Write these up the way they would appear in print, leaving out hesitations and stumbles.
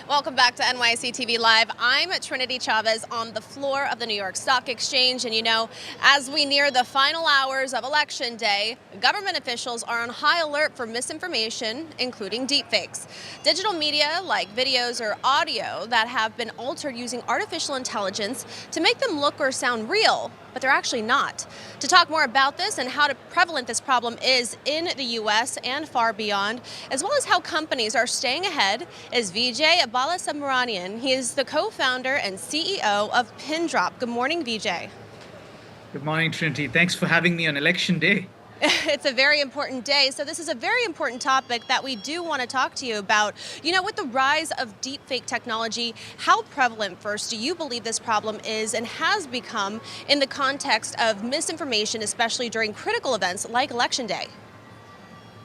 Welcome back to NYSE TV Live. I'm Trinity Chavez on the floor of the New York Stock Exchange. And you know, as we near the final hours of Election Day, government officials are on high alert for misinformation, including deepfakes. Digital media like videos or audio that have been altered using artificial intelligence to make them look or sound real, but they're actually not. To talk more about this and how prevalent this problem is in the U.S. and far beyond, as well as how companies are staying ahead, is Vijay Balasubramaniyan. He is the co-founder and CEO of Pindrop. Good morning, Vijay. Good morning, Trinity. Thanks for having me on Election Day. It's a very important day. So this is a very important topic that we do want to talk to you about. You know, with the rise of deepfake technology, how prevalent, first, do you believe this problem is and has become in the context of misinformation, especially during critical events like Election Day?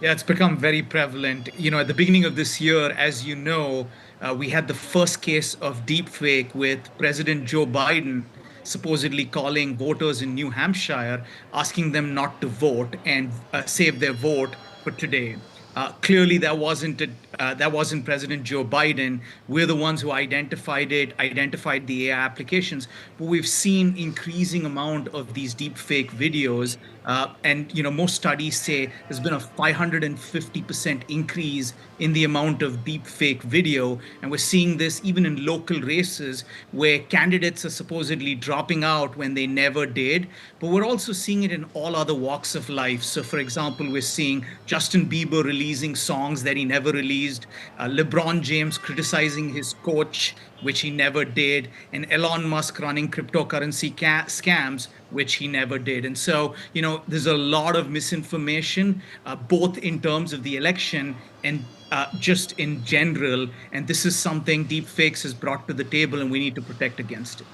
Yeah, it's become very prevalent. You know, at the beginning of this year, as you know, we had the first case of deepfake with President Joe Biden supposedly calling voters in New Hampshire, asking them not to vote and save their vote for today. Clearly, that wasn't President Joe Biden. We're the ones who identified it, identified the AI applications. But we've seen increasing amount of these deepfake videos, and you know, most studies say there's been a 550% increase in the amount of deepfake video, and we're seeing this even in local races where candidates are supposedly dropping out when they never did. But we're also seeing it in all other walks of life. So, for example, we're seeing Justin Bieber releasing songs that he never released, LeBron James criticizing his coach, which he never did, and Elon Musk running cryptocurrency scams, which he never did. And so, you know, there's a lot of misinformation, both in terms of the election and just in general. And this is something deepfakes has brought to the table, and we need to protect against it.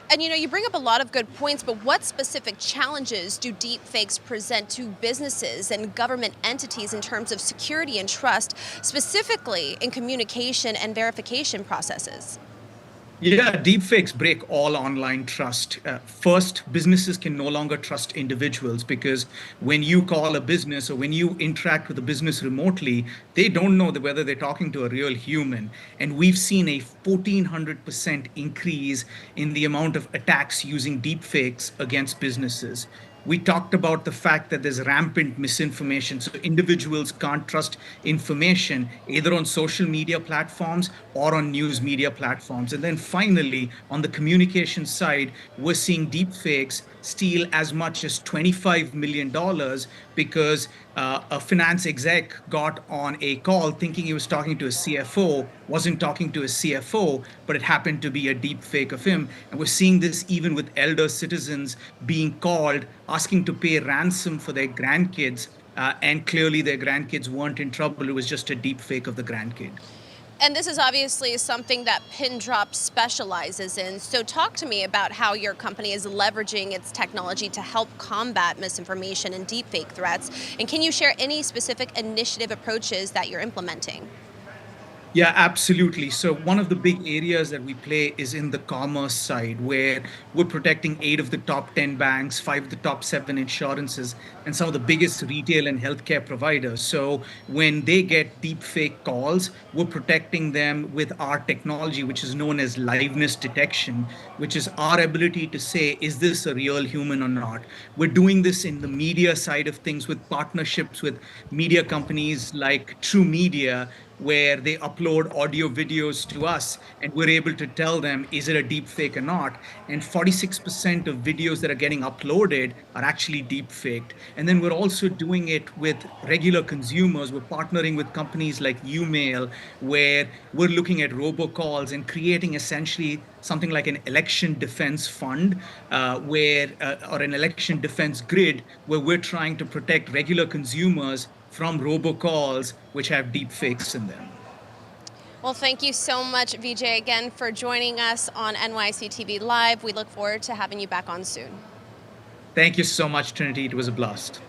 And you know, you bring up a lot of good points, but what specific challenges do deepfakes present to businesses and government entities in terms of security and trust, specifically in communication and verification processes? Yeah, deepfakes break all online trust. First, businesses can no longer trust individuals because when you call a business or when you interact with a business remotely, they don't know whether they're talking to a real human. And we've seen a 1,400% increase in the amount of attacks using deepfakes against businesses. We talked about the fact that there's rampant misinformation. So individuals can't trust information either on social media platforms or on news media platforms. And then finally, on the communication side, we're seeing deepfakes steal as much as $25 million because a finance exec got on a call thinking he was talking to a CFO, wasn't talking to a CFO, but it happened to be a deep fake of him. And we're seeing this even with elder citizens being called, asking to pay ransom for their grandkids. And clearly their grandkids weren't in trouble. It was just a deep fake of the grandkid. And this is obviously something that Pindrop specializes in. So talk to me about how your company is leveraging its technology to help combat misinformation and deepfake threats. And can you share any specific initiative approaches that you're implementing? Yeah, absolutely. So one of the big areas that we play is in the commerce side, where we're protecting 8 of the top 10 banks, 5 of the top 7 insurances, and some of the biggest retail and healthcare providers. So when they get deep fake calls, we're protecting them with our technology, which is known as liveness detection, which is our ability to say, is this a real human or not? We're doing this in the media side of things with partnerships with media companies like True Media, where they upload audio videos to us and we're able to tell them, is it a deep fake or not? And 46% of videos that are getting uploaded are actually deep faked. And then we're also doing it with regular consumers. We're partnering with companies like Umail, where we're looking at robocalls and creating essentially something like an election defense fund, or an election defense grid, where we're trying to protect regular consumers from robocalls which have deep fakes in them. Well, thank you so much, Vijay, again for joining us on NYC TV Live. We look forward to having you back on soon. Thank you so much, Trinity. It was a blast.